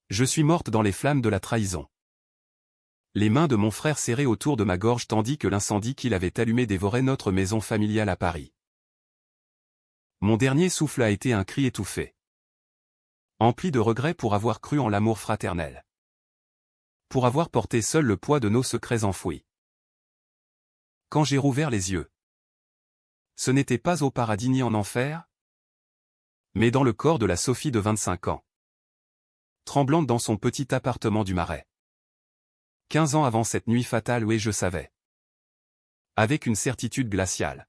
Je suis morte dans les flammes de la trahison. Les mains de mon frère serrées autour de ma gorge tandis que l'incendie qu'il avait allumé dévorait notre maison familiale à Paris. Mon dernier souffle a été un cri étouffé. Empli de regrets pour avoir cru en l'amour fraternel. Pour avoir porté seul le poids de nos secrets enfouis. Quand j'ai rouvert les yeux. Ce n'était pas au paradis ni en enfer, mais dans le corps de la Sophie de 25 ans. Tremblante dans son petit appartement du Marais. 15 ans avant cette nuit fatale où je savais. Avec une certitude glaciale.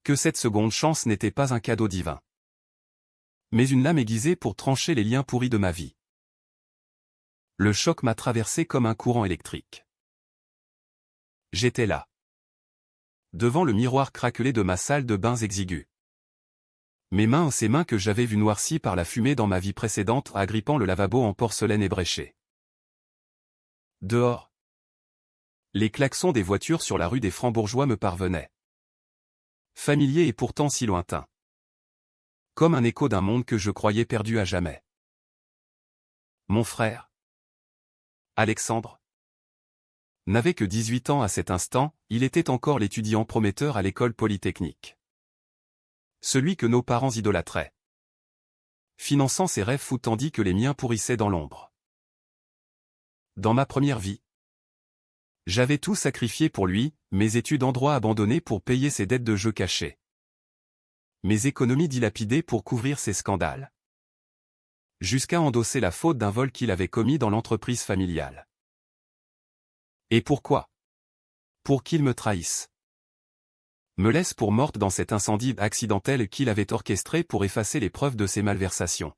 Que cette seconde chance n'était pas un cadeau divin. Mais une lame aiguisée pour trancher les liens pourris de ma vie. Le choc m'a traversé comme un courant électrique. J'étais là. Devant le miroir craquelé de ma salle de bains exiguë. Ces mains que j'avais vues noircies par la fumée dans ma vie précédente agrippant le lavabo en porcelaine ébréchée. Dehors. Les klaxons des voitures sur la rue des Francs-Bourgeois me parvenaient. Familiers et pourtant si lointains. Comme un écho d'un monde que je croyais perdu à jamais. Mon frère, Alexandre, n'avait que 18 ans à cet instant, il était encore l'étudiant prometteur à l'école polytechnique. Celui que nos parents idolâtraient. Finançant ses rêves fous tandis que les miens pourrissaient dans l'ombre. Dans ma première vie, j'avais tout sacrifié pour lui, mes études en droit abandonnées pour payer ses dettes de jeux cachés. Mes économies dilapidées pour couvrir ses scandales. Jusqu'à endosser la faute d'un vol qu'il avait commis dans l'entreprise familiale. Et pourquoi? Pour qu'il me trahisse. Me laisse pour morte dans cet incendie accidentel qu'il avait orchestré pour effacer les preuves de ses malversations.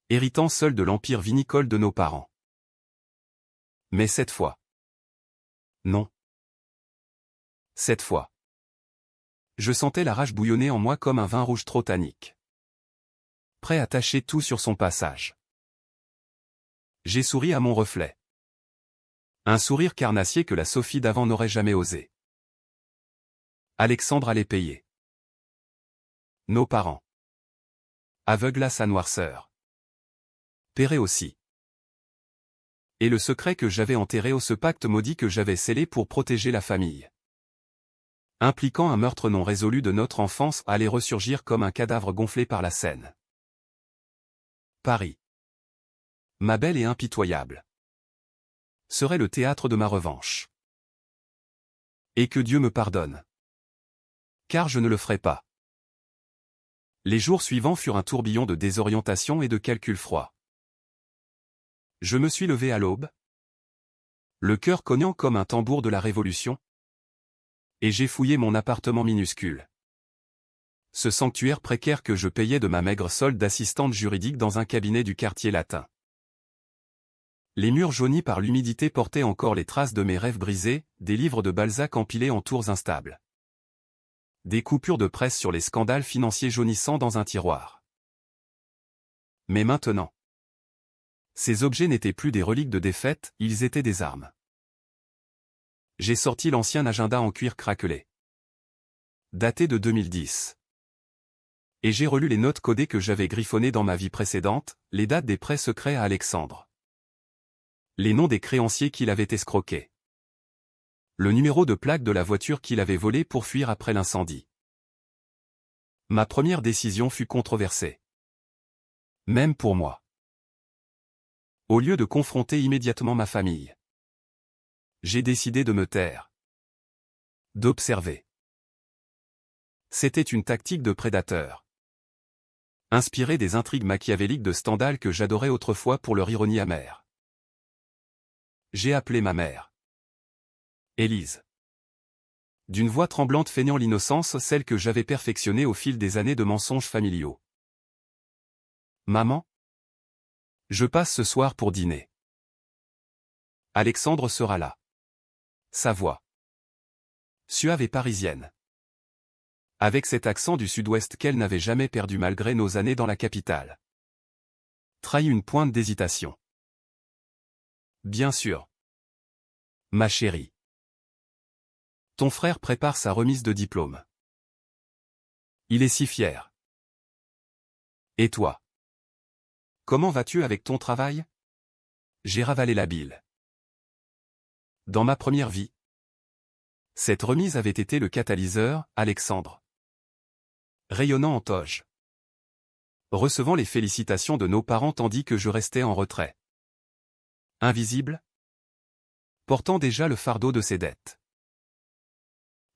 Héritant seul de l'empire vinicole de nos parents. Mais cette fois. Non. Cette fois. Je sentais la rage bouillonner en moi comme un vin rouge trop tannique. Prêt à tâcher tout sur son passage. J'ai souri à mon reflet. Un sourire carnassier que la Sophie d'avant n'aurait jamais osé. Alexandre allait payer. Nos parents. Aveugles à sa noirceur. Paieraient aussi. Et le secret que j'avais enterré au ce pacte maudit que j'avais scellé pour protéger la famille. Impliquant un meurtre non résolu de notre enfance allait ressurgir comme un cadavre gonflé par la Seine. Paris. Ma belle et impitoyable. Serait le théâtre de ma revanche. Et que Dieu me pardonne. Car je ne le ferai pas. Les jours suivants furent un tourbillon de désorientation et de calculs froids. Je me suis levé à l'aube. Le cœur cognant comme un tambour de la Révolution. Et j'ai fouillé mon appartement minuscule. Ce sanctuaire précaire que je payais de ma maigre solde d'assistante juridique dans un cabinet du quartier latin. Les murs jaunis par l'humidité portaient encore les traces de mes rêves brisés, des livres de Balzac empilés en tours instables. Des coupures de presse sur les scandales financiers jaunissant dans un tiroir. Mais maintenant, ces objets n'étaient plus des reliques de défaite, ils étaient des armes. J'ai sorti l'ancien agenda en cuir craquelé. Daté de 2010. Et j'ai relu les notes codées que j'avais griffonnées dans ma vie précédente, les dates des prêts secrets à Alexandre. Les noms des créanciers qu'il avait escroqués. Le numéro de plaque de la voiture qu'il avait volée pour fuir après l'incendie. Ma première décision fut controversée. Même pour moi. Au lieu de confronter immédiatement ma famille, j'ai décidé de me taire. D'observer. C'était une tactique de prédateur. Inspirée des intrigues machiavéliques de Stendhal que j'adorais autrefois pour leur ironie amère. J'ai appelé ma mère. Élise. D'une voix tremblante feignant l'innocence, celle que j'avais perfectionnée au fil des années de mensonges familiaux. Maman? Je passe ce soir pour dîner. Alexandre sera là. Sa voix. Suave et parisienne. Avec cet accent du sud-ouest qu'elle n'avait jamais perdu malgré nos années dans la capitale. Trahit une pointe d'hésitation. Bien sûr. Ma chérie. Ton frère prépare sa remise de diplôme. Il est si fier. Et toi? Comment vas-tu avec ton travail? J'ai ravalé la bile. Dans ma première vie. Cette remise avait été le catalyseur, Alexandre. Rayonnant en toge. Recevant les félicitations de nos parents tandis que je restais en retrait. Invisible. Portant déjà le fardeau de ses dettes.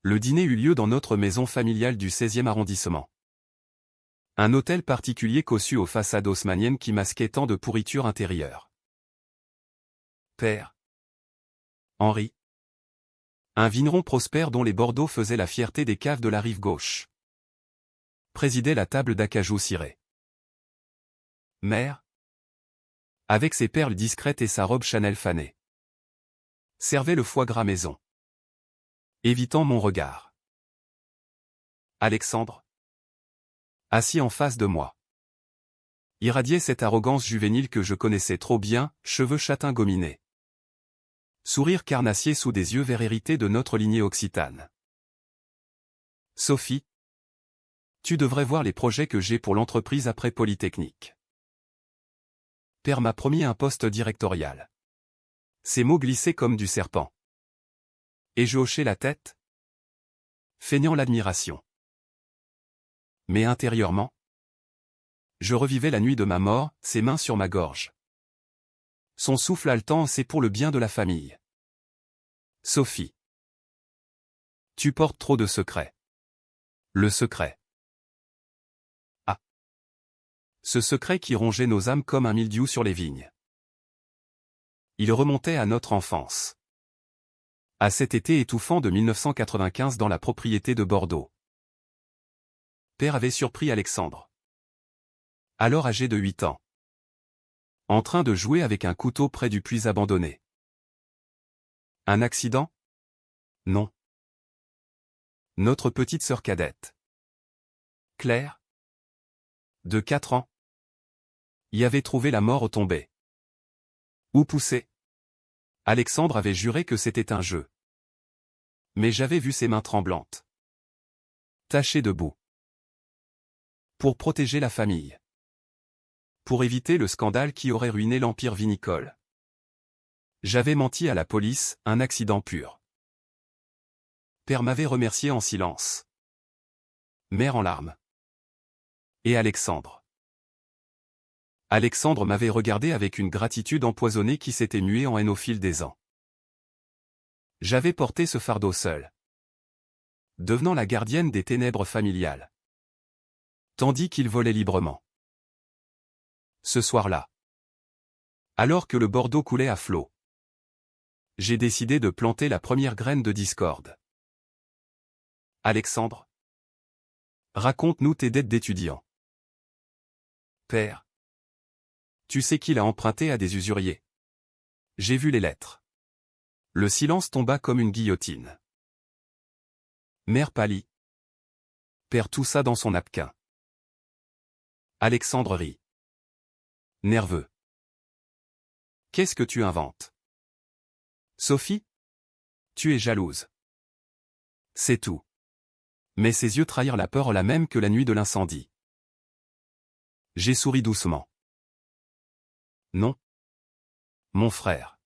Le dîner eut lieu dans notre maison familiale du 16e arrondissement. Un hôtel particulier cossu aux façades haussmanniennes qui masquait tant de pourriture intérieure. Père Henri. Un vigneron prospère dont les Bordeaux faisaient la fierté des caves de la rive gauche. Présidait la table d'acajou ciré. Mère, avec ses perles discrètes et sa robe Chanel fanée, servait le foie gras maison. Évitant mon regard. Alexandre, assis en face de moi, irradiait cette arrogance juvénile que je connaissais trop bien, cheveux châtains gominés. Sourire carnassier sous des yeux verts hérités de notre lignée occitane. Sophie, tu devrais voir les projets que j'ai pour l'entreprise après Polytechnique. Père m'a promis un poste directorial. Ces mots glissaient comme du serpent. Et je hochais la tête, feignant l'admiration. Mais intérieurement, je revivais la nuit de ma mort, ses mains sur ma gorge. Son souffle haletant, c'est pour le bien de la famille. Sophie. Tu portes trop de secrets. Le secret. Ah. Ce secret qui rongeait nos âmes comme un mildiou sur les vignes. Il remontait à notre enfance. À cet été étouffant de 1995 dans la propriété de Bordeaux. Père avait surpris Alexandre. Alors âgé de 8 ans. En train de jouer avec un couteau près du puits abandonné. Un accident? Non. Notre petite sœur cadette. Claire, de 4 ans, y avait trouvé la mort au tombé. Où pousser? Alexandre avait juré que c'était un jeu. Mais j'avais vu ses mains tremblantes. Tachées de boue. Pour protéger la famille. Pour éviter le scandale qui aurait ruiné l'empire vinicole. J'avais menti à la police, un accident pur. Père m'avait remercié en silence. Mère en larmes. Et Alexandre. Alexandre m'avait regardé avec une gratitude empoisonnée qui s'était muée en haine au fil des ans. J'avais porté ce fardeau seul. Devenant la gardienne des ténèbres familiales. Tandis qu'il volait librement. Ce soir-là. Alors que le Bordeaux coulait à flot. J'ai décidé de planter la première graine de discorde. Alexandre. Raconte-nous tes dettes d'étudiant. Père. Tu sais qu'il a emprunté à des usuriers. J'ai vu les lettres. Le silence tomba comme une guillotine. Mère pâlit. Père toussa dans son napkin. Alexandre rit. Nerveux. Qu'est-ce que tu inventes? Sophie? Tu es jalouse. C'est tout. Mais ses yeux trahirent la peur la même que la nuit de l'incendie. J'ai souri doucement. Non. Mon frère.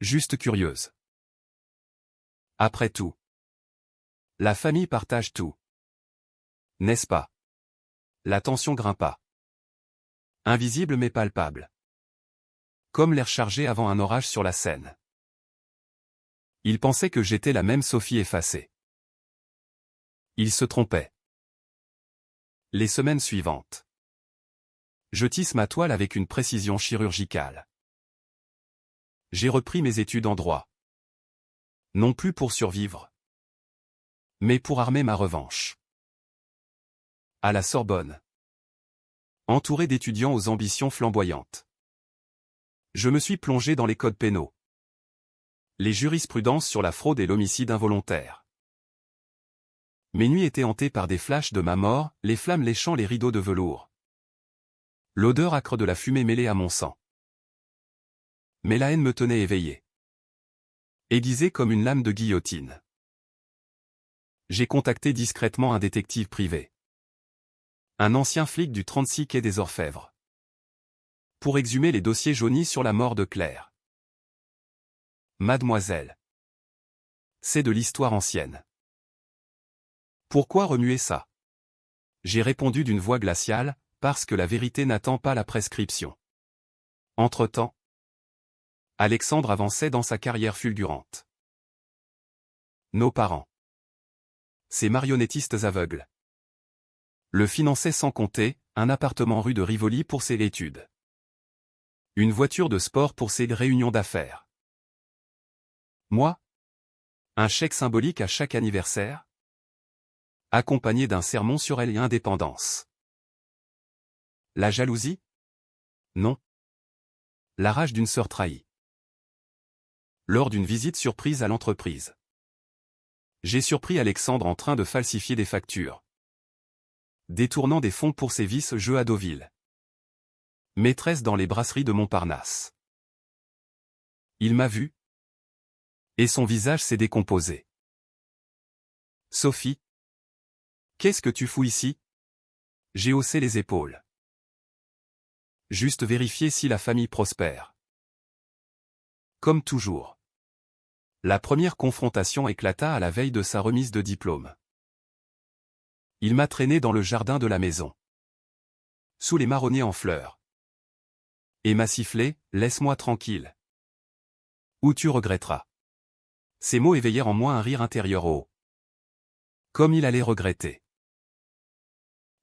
Juste curieuse. Après tout. La famille partage tout. N'est-ce pas? La tension grimpa. Invisible mais palpable. Comme l'air chargé avant un orage sur la Seine. Il pensait que j'étais la même Sophie effacée. Il se trompait. Les semaines suivantes. Je tisse ma toile avec une précision chirurgicale. J'ai repris mes études en droit. Non plus pour survivre. Mais pour armer ma revanche. À la Sorbonne. Entouré d'étudiants aux ambitions flamboyantes. Je me suis plongé dans les codes pénaux. Les jurisprudences sur la fraude et l'homicide involontaire. Mes nuits étaient hantées par des flashs de ma mort, les flammes léchant les rideaux de velours. L'odeur âcre de la fumée mêlée à mon sang. Mais la haine me tenait éveillé. Aiguisée comme une lame de guillotine. J'ai contacté discrètement un détective privé. Un ancien flic du 36 quai des Orfèvres. Pour exhumer les dossiers jaunis sur la mort de Claire. Mademoiselle. C'est de l'histoire ancienne. Pourquoi remuer ça? J'ai répondu d'une voix glaciale, parce que la vérité n'attend pas la prescription. Entre-temps, Alexandre avançait dans sa carrière fulgurante. Nos parents. Ces marionnettistes aveugles. Le finançaient sans compter, un appartement rue de Rivoli pour ses études. Une voiture de sport pour ses réunions d'affaires. Moi? Un chèque symbolique à chaque anniversaire? Accompagné d'un sermon sur l'indépendance. La jalousie? Non. La rage d'une sœur trahie. Lors d'une visite surprise à l'entreprise. J'ai surpris Alexandre en train de falsifier des factures. Détournant des fonds pour ses vices-jeux à Deauville. Maîtresse dans les brasseries de Montparnasse. Il m'a vu. Et son visage s'est décomposé. Sophie. Qu'est-ce que tu fous ici? J'ai haussé les épaules. Juste vérifier si la famille prospère. Comme toujours. La première confrontation éclata à la veille de sa remise de diplôme. Il m'a traîné dans le jardin de la maison. Sous les marronniers en fleurs. Et m'a sifflé, laisse-moi tranquille. Ou tu regretteras. Ces mots éveillèrent en moi un rire intérieur haut. Comme il allait regretter.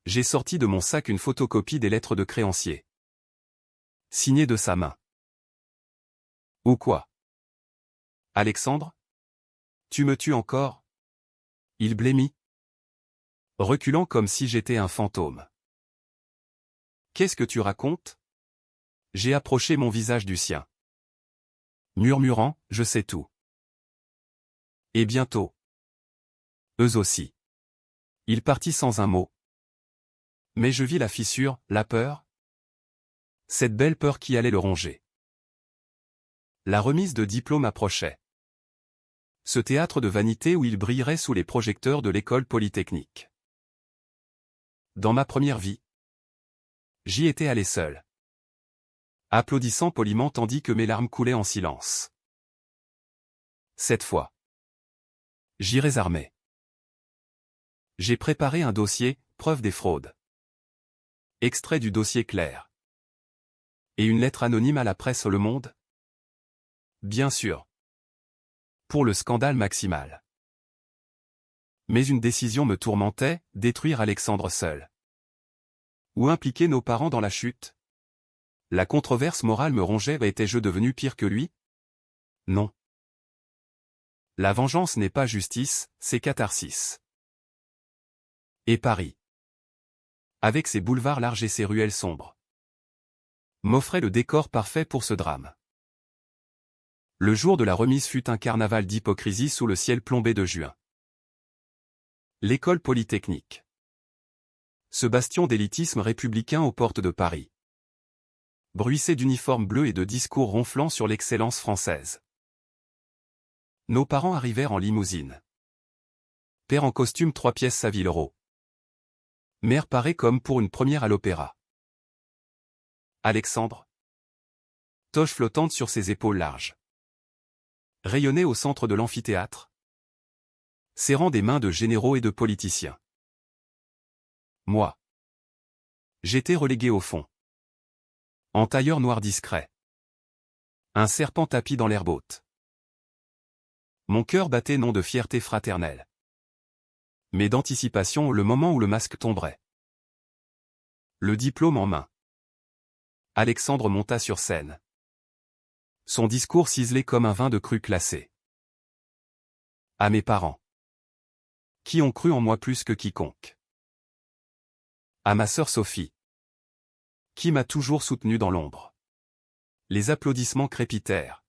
J'ai sorti de mon sac une photocopie des lettres de créanciers. Signées de sa main. Ou quoi? Alexandre? Tu me tues encore? Il blêmit. Reculant comme si j'étais un fantôme. Qu'est-ce que tu racontes? J'ai approché mon visage du sien. Murmurant, je sais tout. Et bientôt. Eux aussi. Il partit sans un mot. Mais je vis la fissure, la peur. Cette belle peur qui allait le ronger. La remise de diplôme approchait. Ce théâtre de vanité où il brillerait sous les projecteurs de l'école polytechnique. Dans ma première vie, j'y étais allé seul. Applaudissant poliment tandis que mes larmes coulaient en silence. Cette fois, j'irai armé. J'ai préparé un dossier, preuve des fraudes. Extrait du dossier Claire. Et une lettre anonyme à la presse Le Monde? Bien sûr. Pour le scandale maximal. Mais une décision me tourmentait, détruire Alexandre seul. Ou impliquer nos parents dans la chute? La controverse morale me rongeait, étais-je devenu pire que lui? Non. La vengeance n'est pas justice, c'est catharsis. Et Paris, avec ses boulevards larges et ses ruelles sombres, m'offrait le décor parfait pour ce drame. Le jour de la remise fut un carnaval d'hypocrisie sous le ciel plombé de juin. L'école polytechnique. Ce bastion d'élitisme républicain aux portes de Paris. Bruissé d'uniformes bleus et de discours ronflants sur l'excellence française. Nos parents arrivèrent en limousine. Père en costume 3 pièces Savile Row. Mère parée comme pour une première à l'opéra. Alexandre. Toche flottante sur ses épaules larges. Rayonnait au centre de l'amphithéâtre. Serrant des mains de généraux et de politiciens. Moi. J'étais relégué au fond. En tailleur noir discret. Un serpent tapi dans l'herbe haute. Mon cœur battait non de fierté fraternelle, mais d'anticipation le moment où le masque tomberait. Le diplôme en main. Alexandre monta sur scène. Son discours ciselé comme un vin de cru classé. À mes parents. Qui ont cru en moi plus que quiconque. À ma sœur Sophie. Qui m'a toujours soutenu dans l'ombre. Les applaudissements crépitèrent.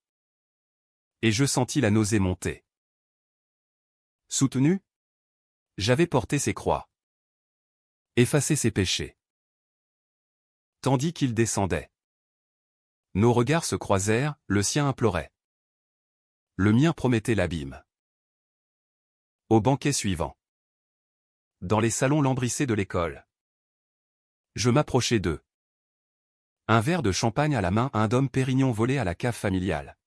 Et je sentis la nausée monter. Soutenu? J'avais porté ses croix. Effacé ses péchés. Tandis qu'il descendait. Nos regards se croisèrent, le sien implorait. Le mien promettait l'abîme. Au banquet suivant. Dans les salons lambrissés de l'école. Je m'approchai d'eux. Un verre de champagne à la main, un Dom Pérignon volé à la cave familiale.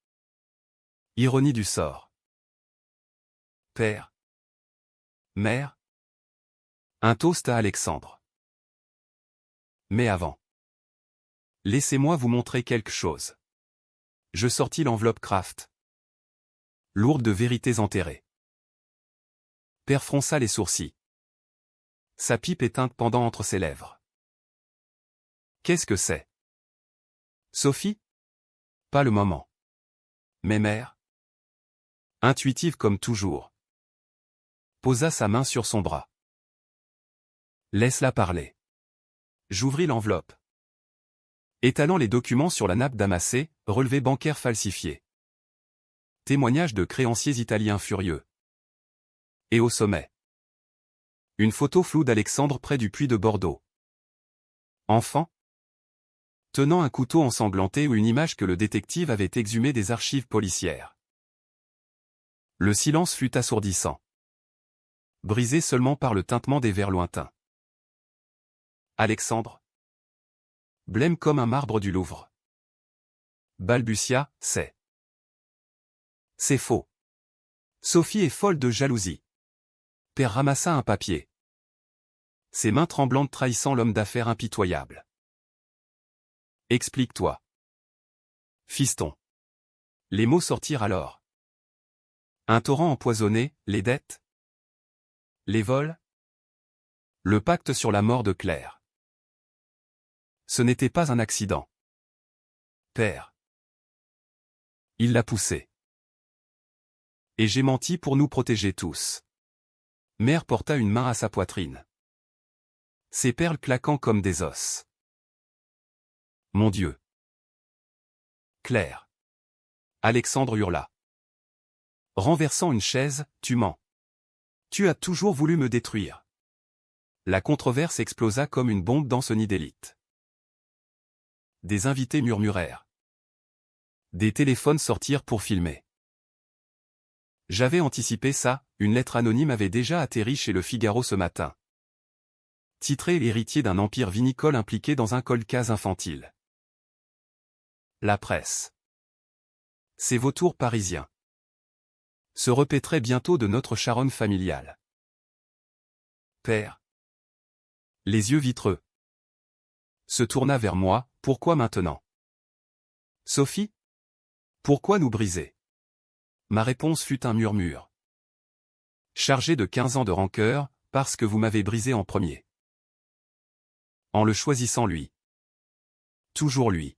Ironie du sort. Père. Mère. Un toast à Alexandre. Mais avant. Laissez-moi vous montrer quelque chose. Je sortis l'enveloppe Kraft. Lourde de vérités enterrées. Père fronça les sourcils. Sa pipe éteinte pendant entre ses lèvres. Qu'est-ce que c'est? Sophie? Pas le moment. Mais mère? Intuitive comme toujours. Posa sa main sur son bras. Laisse-la parler. J'ouvris l'enveloppe. Étalant les documents sur la nappe damassée, relevé bancaire falsifié. Témoignage de créanciers italiens furieux. Et au sommet. Une photo floue d'Alexandre près du puits de Bordeaux. Enfant? Tenant un couteau ensanglanté ou une image que le détective avait exhumée des archives policières. Le silence fut assourdissant. Brisé seulement par le tintement des verres lointains. Alexandre? Blême comme un marbre du Louvre. Balbutia, c'est. C'est faux. Sophie est folle de jalousie. Père ramassa un papier. Ses mains tremblantes trahissant l'homme d'affaires impitoyable. Explique-toi. Fiston. Les mots sortirent alors. Un torrent empoisonné, les dettes. Les vols. Le pacte sur la mort de Claire. Ce n'était pas un accident. Père. Il l'a poussé. Et j'ai menti pour nous protéger tous. Mère porta une main à sa poitrine. Ses perles claquant comme des os. Mon Dieu. Claire. Alexandre hurla. Renversant une chaise, tu mens. Tu as toujours voulu me détruire. La controverse explosa comme une bombe dans ce nid d'élite. Des invités murmurèrent. Des téléphones sortirent pour filmer. J'avais anticipé ça, une lettre anonyme avait déjà atterri chez Le Figaro ce matin. Titré héritier d'un empire vinicole impliqué dans un colcase infantile. La presse. Ces vautours parisiens. Se répéteraient bientôt de notre charogne familiale. Père. Les yeux vitreux. Se tourna vers moi, pourquoi maintenant? Sophie? Pourquoi nous briser? Ma réponse fut un murmure. Chargé de 15 ans de rancœur, parce que vous m'avez brisé en premier. En le choisissant lui. Toujours lui.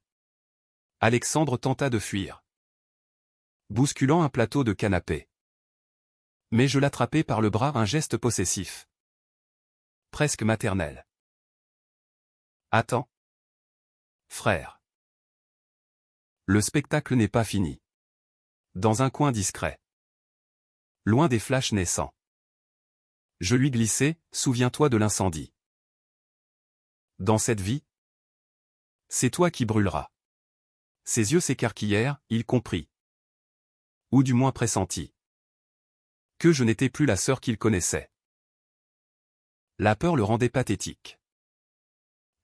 Alexandre tenta de fuir. Bousculant un plateau de canapé. Mais je l'attrapai par le bras, un geste possessif. Presque maternel. Attends. Frère. Le spectacle n'est pas fini. Dans un coin discret. Loin des flashs naissants. Je lui glissai, souviens-toi de l'incendie. Dans cette vie, c'est toi qui brûleras. Ses yeux s'écarquillèrent, il comprit. Ou du moins pressentit. Que je n'étais plus la sœur qu'il connaissait. La peur le rendait pathétique.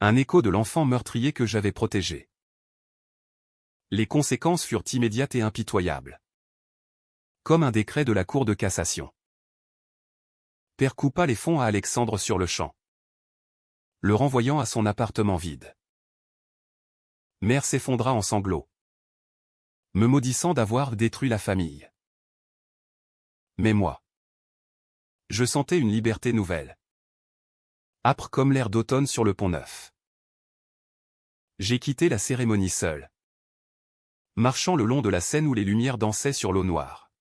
Un écho de l'enfant meurtrier que j'avais protégé. Les conséquences furent immédiates et impitoyables. Comme un décret de la Cour de cassation. Père coupa les fonds à Alexandre sur le champ. Le renvoyant à son appartement vide. Mère s'effondra en sanglots. Me maudissant d'avoir détruit la famille. Mais moi. Je sentais une liberté nouvelle. Âpre comme l'air d'automne sur le Pont-Neuf. J'ai quitté la cérémonie seul. Marchant le long de la Seine où les lumières dansaient sur l'eau noire.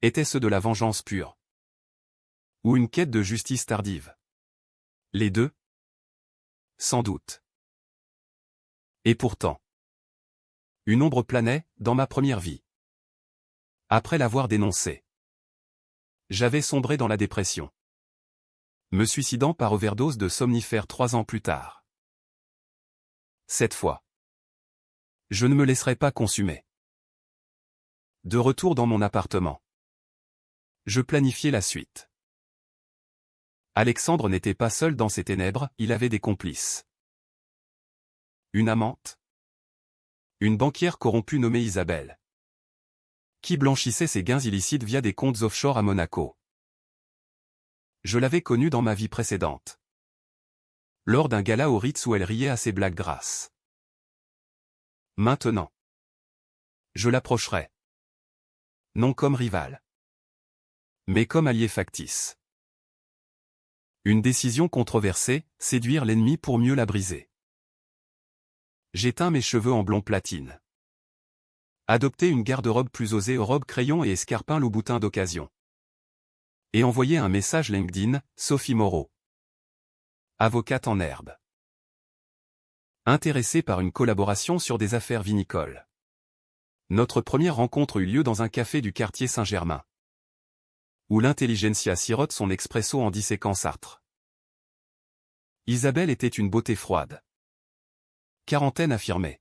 Était-ce de la vengeance pure? Ou une quête de justice tardive? Les deux? Sans doute. Et pourtant. Une ombre planait, dans ma première vie. Après l'avoir dénoncé. J'avais sombré dans la dépression. Me suicidant par overdose de somnifères 3 ans plus tard. Cette fois. Je ne me laisserai pas consumer. De retour dans mon appartement. Je planifiais la suite. Alexandre n'était pas seul dans ces ténèbres, il avait des complices. Une amante? Une banquière corrompue nommée Isabelle, qui blanchissait ses gains illicites via des comptes offshore à Monaco. Je l'avais connue dans ma vie précédente, lors d'un gala au Ritz où elle riait à ses blagues grasses. Maintenant, je l'approcherai. Non comme rivale, mais comme allié factice. Une décision controversée, séduire l'ennemi pour mieux la briser. J'ai teint mes cheveux en blond platine. Adopté une garde-robe plus osée aux robes crayon et escarpins Louboutin d'occasion. Et envoyé un message LinkedIn, Sophie Moreau. Avocate en herbe. Intéressée par une collaboration sur des affaires vinicoles. Notre première rencontre eut lieu dans un café du quartier Saint-Germain, où l'intelligentsia sirote son expresso en disséquant Sartre. Isabelle était une beauté froide. Quarantaine affirmée.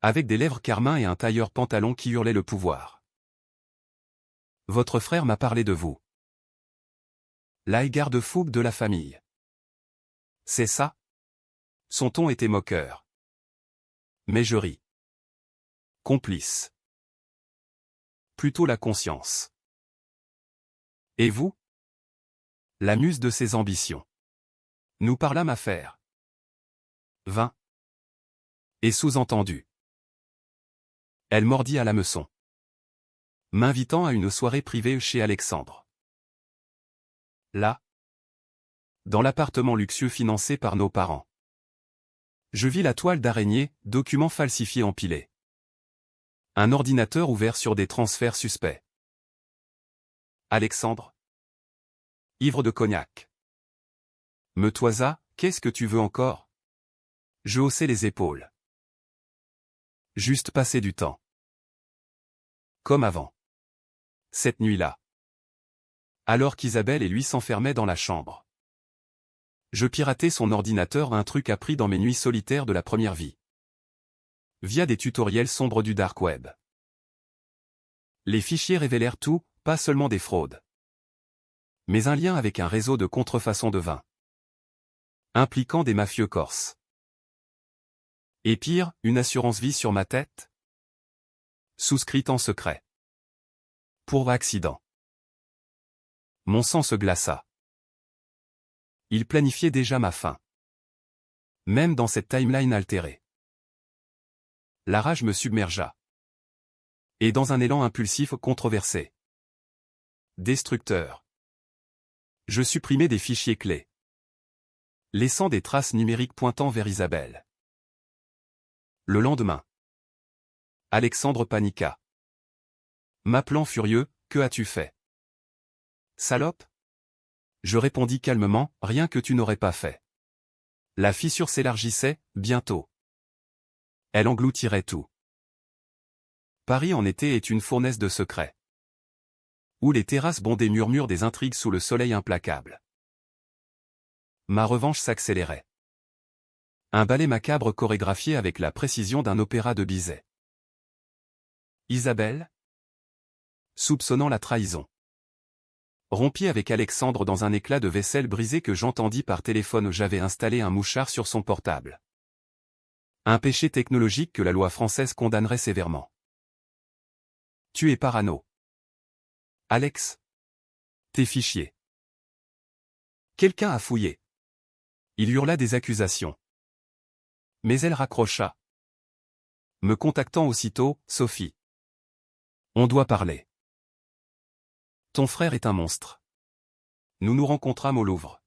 Avec des lèvres carmin et un tailleur pantalon qui hurlait le pouvoir. Votre frère m'a parlé de vous. La garde-fou de la famille. C'est ça? Son ton était moqueur. Mais je ris. Complice. Plutôt la conscience. Et vous? La muse de ses ambitions. Nous parlâmes affaires. Vin. Et sous-entendu. Elle mordit à l'hameçon, m'invitant à une soirée privée chez Alexandre. Là, dans l'appartement luxueux financé par nos parents. Je vis la toile d'araignée, documents falsifiés empilés. Un ordinateur ouvert sur des transferts suspects. Alexandre, ivre de cognac, me toisa, qu'est-ce que tu veux encore? Je haussai les épaules. Juste passer du temps. Comme avant. Cette nuit-là. Alors qu'Isabelle et lui s'enfermaient dans la chambre. Je piratais son ordinateur, un truc appris dans mes nuits solitaires de la première vie. Via des tutoriels sombres du dark web. Les fichiers révélèrent tout, pas seulement des fraudes, mais un lien avec un réseau de contrefaçon de vin, impliquant des mafieux corses. Et pire, une assurance vie sur ma tête, souscrite en secret. Pour accident. Mon sang se glaça. Il planifiait déjà ma fin. Même dans cette timeline altérée. La rage me submergea. Et dans un élan impulsif controversé. Destructeur. Je supprimais des fichiers clés, laissant des traces numériques pointant vers Isabelle. Le lendemain. Alexandre paniqua. M'appelant furieux, que as-tu fait? Salope? Je répondis calmement, rien que tu n'aurais pas fait. La fissure s'élargissait, bientôt. Elle engloutirait tout. Paris en été est une fournaise de secrets. Où les terrasses bondées murmurent des intrigues sous le soleil implacable. Ma revanche s'accélérait. Un ballet macabre chorégraphié avec la précision d'un opéra de Bizet. Isabelle, soupçonnant la trahison, rompit avec Alexandre dans un éclat de vaisselle brisée que j'entendis par téléphone. J'avais installé un mouchard sur son portable. Un péché technologique que la loi française condamnerait sévèrement. Tu es parano. Alex. Tes fichiers. Quelqu'un a fouillé. Il hurla des accusations. Mais elle raccrocha. Me contactant aussitôt, Sophie. On doit parler. Ton frère est un monstre. Nous nous rencontrâmes au Louvre.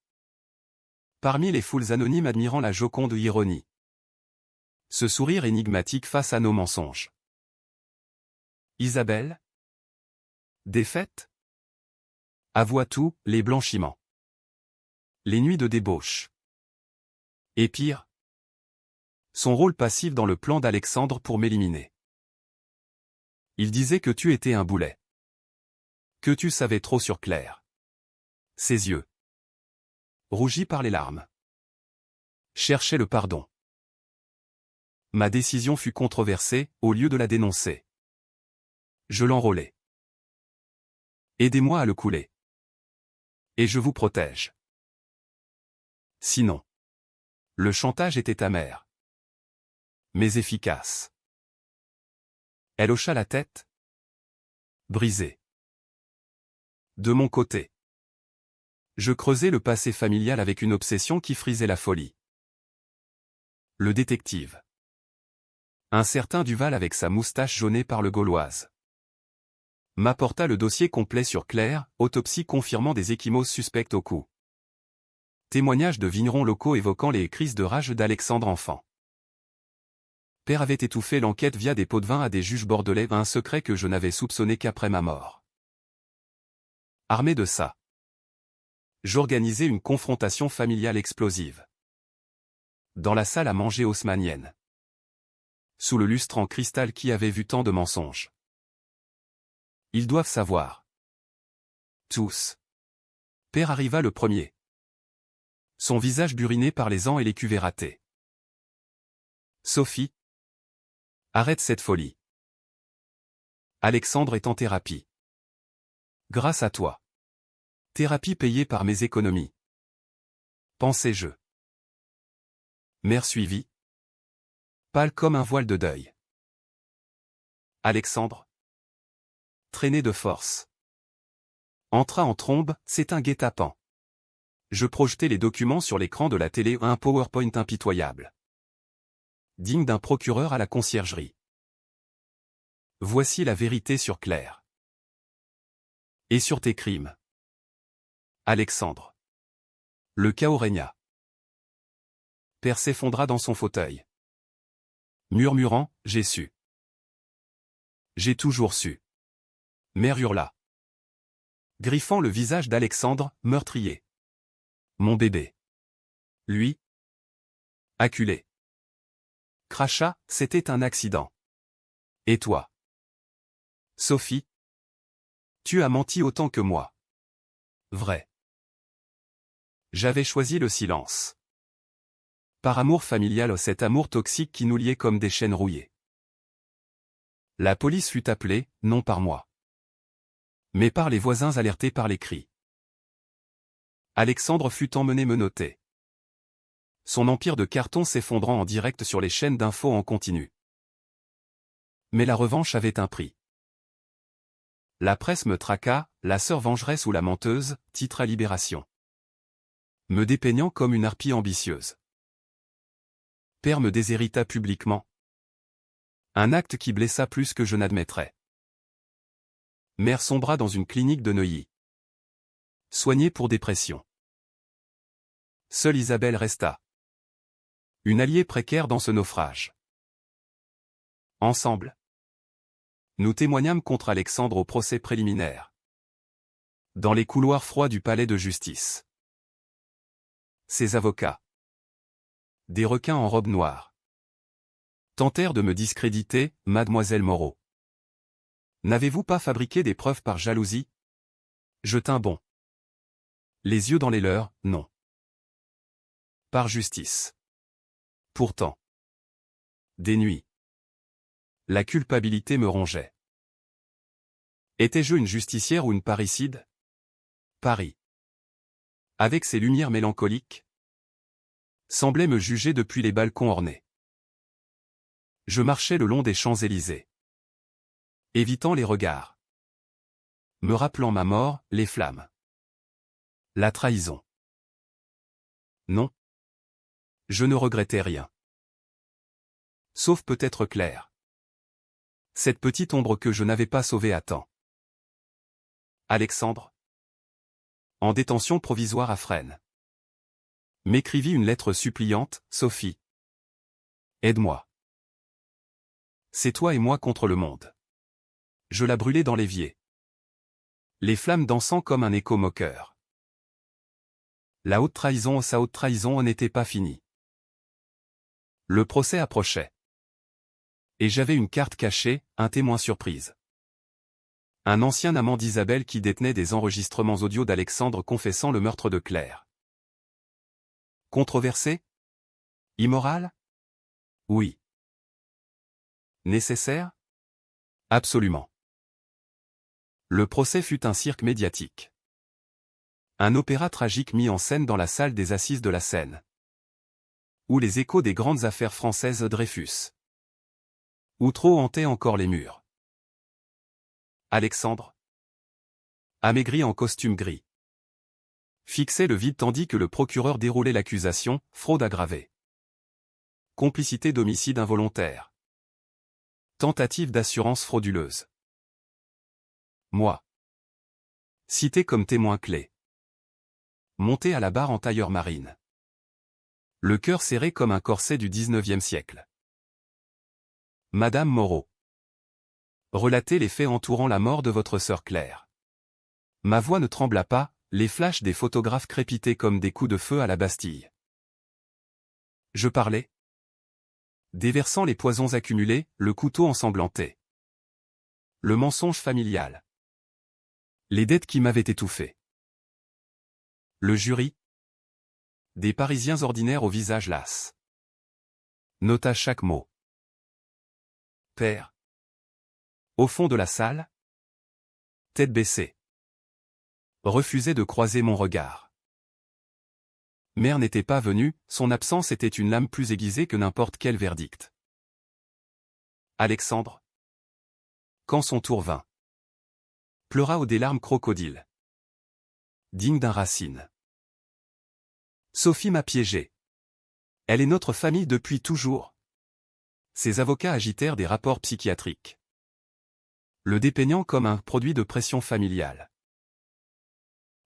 Parmi les foules anonymes admirant la joconde ironie. Ce sourire énigmatique face à nos mensonges. Isabelle? Défaite? Avoua tout, les blanchiments. Les nuits de débauche. Et pire, son rôle passif dans le plan d'Alexandre pour m'éliminer. Il disait que tu étais un boulet. Que tu savais trop sur Claire. Ses yeux, rougis par les larmes, cherchaient le pardon. Ma décision fut controversée, au lieu de la dénoncer. Je l'enrôlai. Aidez-moi à le couler. Et je vous protège. Sinon. Le chantage était amer. mais efficace. Elle hocha la tête. Brisée. De mon côté. Je creusais le passé familial avec une obsession qui frisait la folie. Le détective. Un certain Duval avec sa moustache jaunée par le Gauloise. M'apporta le dossier complet sur Claire, autopsie confirmant des ecchymoses suspectes au cou. Témoignages de vignerons locaux évoquant les crises de rage d'Alexandre enfant. Père avait étouffé l'enquête via des pots de vin à des juges bordelais, un secret que je n'avais soupçonné qu'après ma mort. Armé de ça, j'organisais une confrontation familiale explosive. Dans la salle à manger haussmannienne. Sous le lustre en cristal qui avait vu tant de mensonges. Ils doivent savoir. Tous. Père arriva le premier. Son visage buriné par les ans et les cuvées ratées. Sophie. Arrête cette folie. Alexandre est en thérapie. Grâce à toi. Thérapie payée par mes économies. Pensais-je. Mère suivie. Pâle comme un voile de deuil. Alexandre. Traîné de force. Entra en trombe, c'est un guet-apens. Je projetai les documents sur l'écran de la télé, un PowerPoint impitoyable. Digne d'un procureur à la conciergerie. Voici la vérité sur Claire. Et sur tes crimes. Alexandre. Le chaos régna. Père s'effondra dans son fauteuil. Murmurant, j'ai su. J'ai toujours su. Mère hurla. Griffant le visage d'Alexandre, meurtrier. Mon bébé. Lui. Acculé. Cracha, c'était un accident. Et toi? Sophie. Tu as menti autant que moi. Vrai. J'avais choisi le silence. Par amour familial, cet amour toxique qui nous liait comme des chaînes rouillées. La police fut appelée, non par moi, mais par les voisins alertés par les cris. Alexandre fut emmené menotté. Son empire de carton s'effondrant en direct sur les chaînes d'infos en continu. Mais la revanche avait un prix. La presse me traqua, la sœur vengeresse ou la menteuse, titre à Libération. Me dépeignant comme une harpie ambitieuse. Père me déshérita publiquement. Un acte qui blessa plus que je n'admettrais. Mère sombra dans une clinique de Neuilly. Soignée pour dépression. Seule Isabelle resta. Une alliée précaire dans ce naufrage. Ensemble. Nous témoignâmes contre Alexandre au procès préliminaire. Dans les couloirs froids du palais de justice. Ses avocats. Des requins en robe noire. Tentèrent de me discréditer, mademoiselle Moreau. N'avez-vous pas fabriqué des preuves par jalousie? Je tins bon. Les yeux dans les leurs, non. Par justice. Pourtant. Des nuits. La culpabilité me rongeait. Étais-je une justicière ou une parricide? Paris. Avec ses lumières mélancoliques, semblait me juger depuis les balcons ornés. Je marchais le long des Champs-Élysées. Évitant les regards. Me rappelant ma mort, les flammes. La trahison. Non. Je ne regrettais rien. Sauf peut-être Claire. Cette petite ombre que je n'avais pas sauvée à temps. Alexandre. En détention provisoire à Fresnes. M'écrivit une lettre suppliante, Sophie. Aide-moi. C'est toi et moi contre le monde. Je la brûlais dans l'évier. Les flammes dansant comme un écho moqueur. La haute trahison, sa haute trahison n'était pas finie. Le procès approchait. Et j'avais une carte cachée, un témoin surprise. Un ancien amant d'Isabelle qui détenait des enregistrements audio d'Alexandre confessant le meurtre de Claire. Controversé? Immoral? Oui. Nécessaire? Absolument. Le procès fut un cirque médiatique. Un opéra tragique mis en scène dans la salle des assises de la Seine. Où les échos des grandes affaires françaises Dreyfus. Outreau hantait encore les murs. Alexandre, amaigri en costume gris, fixait le vide tandis que le procureur déroulait l'accusation, fraude aggravée. Complicité d'homicide involontaire. Tentative d'assurance frauduleuse. Moi. Cité comme témoin clé. Monté à la barre en tailleur marine. Le cœur serré comme un corset du XIXe siècle. Madame Moreau. Relatez les faits entourant la mort de votre sœur Claire. Ma voix ne trembla pas, les flashs des photographes crépitaient comme des coups de feu à la Bastille. Je parlais. Déversant les poisons accumulés, le couteau ensanglanté. Le mensonge familial. Les dettes qui m'avaient étouffé. Le jury. Des Parisiens ordinaires au visage las. Nota chaque mot. Père. Au fond de la salle. Tête baissée. Refusait de croiser mon regard. Mère n'était pas venue, son absence était une lame plus aiguisée que n'importe quel verdict. Alexandre. Quand son tour vint. Pleura des larmes crocodiles. Digne d'un Racine. Sophie m'a piégé. Elle est notre famille depuis toujours. Ses avocats agitèrent des rapports psychiatriques. Le dépeignant comme un produit de pression familiale.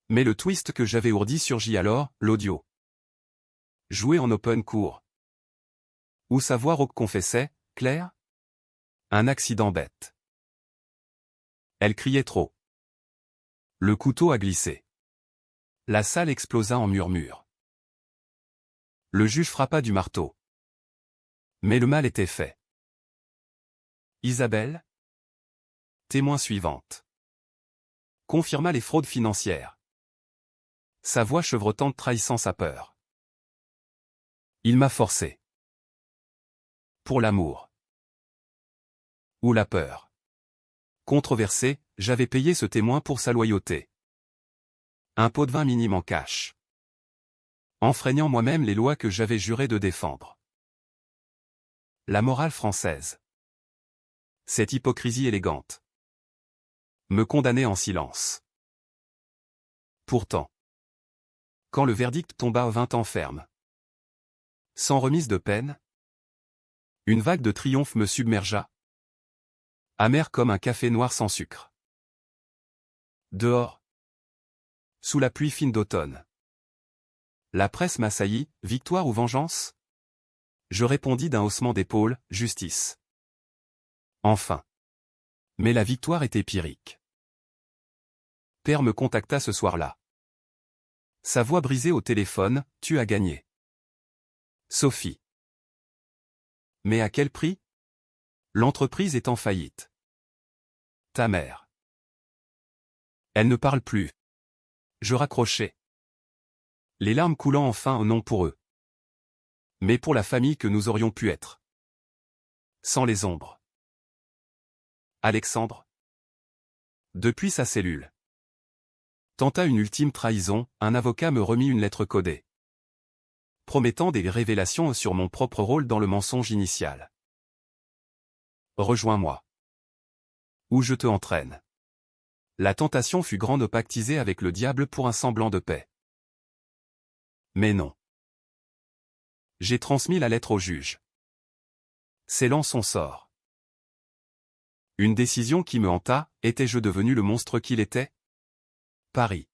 Mais le twist que j'avais ourdi surgit alors, l'audio. Joué en open cour. Où sa voix rauque confessait, Claire? Un accident bête. Elle criait trop. Le couteau a glissé. La salle explosa en murmures. Le juge frappa du marteau. Mais le mal était fait. Isabelle, témoin suivante, confirma les fraudes financières. Sa voix chevrotante trahissant sa peur. Il m'a forcé. Pour l'amour. Ou la peur. Controversé, j'avais payé ce témoin pour sa loyauté. Un pot de vin minime en cash. Enfreignant moi-même les lois que j'avais juré de défendre. La morale française. Cette hypocrisie élégante. Me condamnait en silence. Pourtant. Quand le verdict tomba 20 ans ferme. Sans remise de peine. Une vague de triomphe me submergea. Amer comme un café noir sans sucre. Dehors. Sous la pluie fine d'automne. La presse m'assaillit, victoire ou vengeance? Je répondis d'un haussement d'épaule, justice. Enfin. Mais la victoire était pyrrhique. Père me contacta ce soir-là. Sa voix brisée au téléphone, tu as gagné. Sophie. Mais à quel prix? L'entreprise est en faillite. Ta mère. Elle ne parle plus. Je raccrochai. Les larmes coulant enfin non pour eux. Mais pour la famille que nous aurions pu être. Sans les ombres. Alexandre. Depuis sa cellule. Tenta une ultime trahison, un avocat me remit une lettre codée. Promettant des révélations sur mon propre rôle dans le mensonge initial. Rejoins-moi. Où je te entraîne. La tentation fut grande de pactiser avec le diable pour un semblant de paix. Mais non. J'ai transmis la lettre au juge. Scellant son sort. Une décision qui me hanta, étais-je devenu le monstre qu'il était? Paris.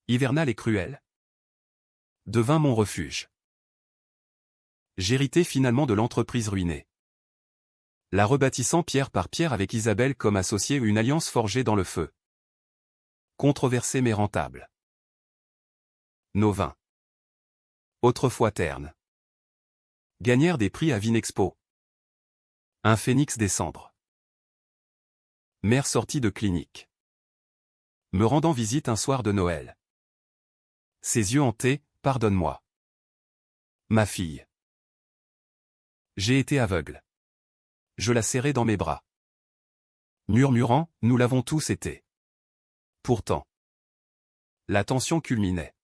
Hivernal et cruel. Devint mon refuge. J'héritai finalement de l'entreprise ruinée. La rebâtissant pierre par pierre avec Isabelle comme associée, une alliance forgée dans le feu. Controversée mais rentable. Nos vins. Autrefois ternes. Gagnèrent des prix à Vinexpo. Un phénix des cendres. Mère sortie de clinique. Me rendant visite un soir de Noël. Ses yeux hantés, pardonne-moi. Ma fille. J'ai été aveugle. Je la serrai dans mes bras. Murmurant, nous l'avons tous été. Pourtant. La tension culminait.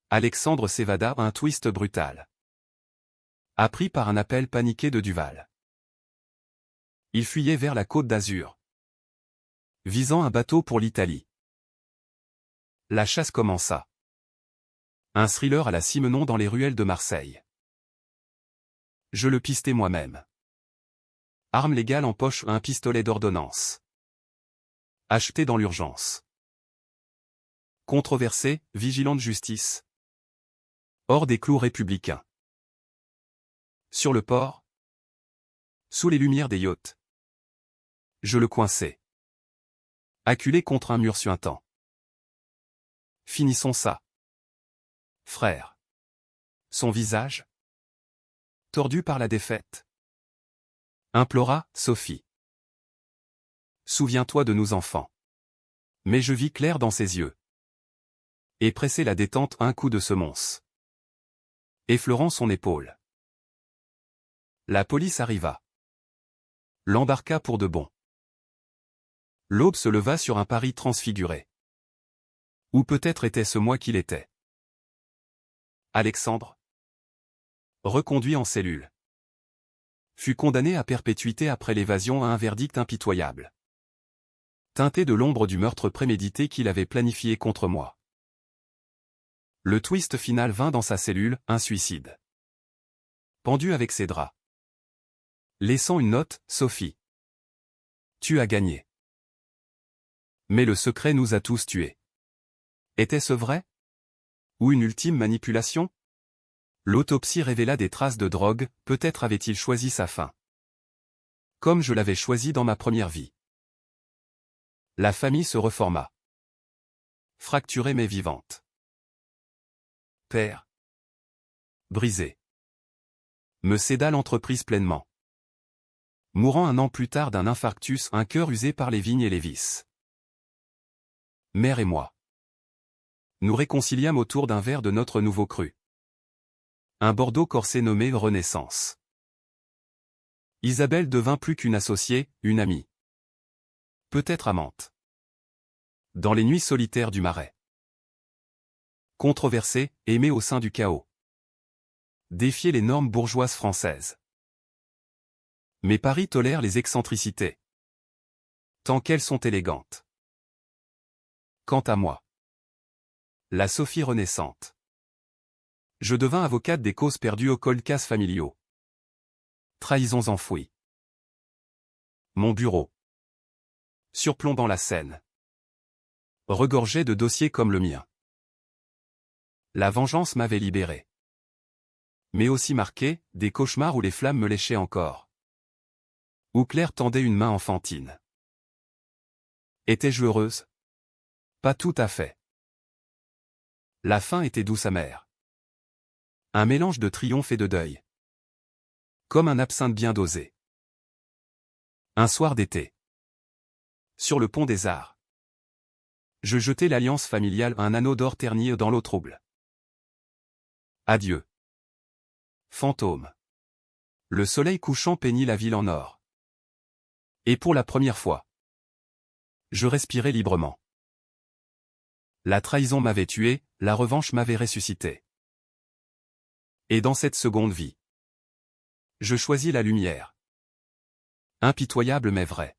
Alexandre s'évada, un twist brutal. Appris par un appel paniqué de Duval. Il fuyait vers la Côte d'Azur, visant un bateau pour l'Italie. La chasse commença. Un thriller à la Simenon dans les ruelles de Marseille. Je le pistais moi-même. Arme légale en poche, un pistolet d'ordonnance. Acheté dans l'urgence. Controversé, vigilant de justice. Hors des clous républicains. Sur le port. Sous les lumières des yachts. Je le coinçais. Acculé contre un mur suintant. Finissons ça. Frère. Son visage. Tordu par la défaite. Implora Sophie. Souviens-toi de nos enfants. Mais je vis clair dans ses yeux. Et pressé la détente un coup de semonce. Effleurant son épaule. La police arriva. L'embarqua pour de bon. L'aube se leva sur un Paris transfiguré. Ou peut-être était-ce moi qui l'étais. Alexandre, reconduit en cellule, fut condamné à perpétuité après l'évasion à un verdict impitoyable. Teinté de l'ombre du meurtre prémédité qu'il avait planifié contre moi. Le twist final vint dans sa cellule, un suicide. Pendu avec ses draps. Laissant une note, Sophie. Tu as gagné. Mais le secret nous a tous tués. Était-ce vrai? Ou une ultime manipulation? L'autopsie révéla des traces de drogue, peut-être avait-il choisi sa fin. Comme je l'avais choisi dans ma première vie. La famille se reforma. Fracturée mais vivante. Père. Brisé. Me céda l'entreprise pleinement. Mourant un an plus tard d'un infarctus, un cœur usé par les vignes et les vices. Mère et moi. Nous réconciliâmes autour d'un verre de notre nouveau cru. Un Bordeaux corsé nommé Renaissance. Isabelle devint plus qu'une associée, une amie. Peut-être amante. Dans les nuits solitaires du Marais. Controversée, aimée au sein du chaos. Défier les normes bourgeoises françaises. Mais Paris tolère les excentricités. Tant qu'elles sont élégantes. Quant à moi. La Sophie renaissante. Je devins avocate des causes perdues aux cold cases familiaux. Trahisons enfouies. Mon bureau. Surplombant la scène. Regorgeait de dossiers comme le mien. La vengeance m'avait libéré. Mais aussi marqué, des cauchemars où les flammes me léchaient encore. Où Claire tendait une main enfantine. Étais-je heureuse? Pas tout à fait. La fin était douce amère. Un mélange de triomphe et de deuil. Comme un absinthe bien dosé. Un soir d'été. Sur le pont des Arts. Je jetai l'alliance familiale, un anneau d'or terni dans l'eau trouble. Adieu. Fantôme. Le soleil couchant peignit la ville en or. Et pour la première fois, je respirais librement. La trahison m'avait tué, la revanche m'avait ressuscité. Et dans cette seconde vie, je choisis la lumière. Impitoyable mais vrai.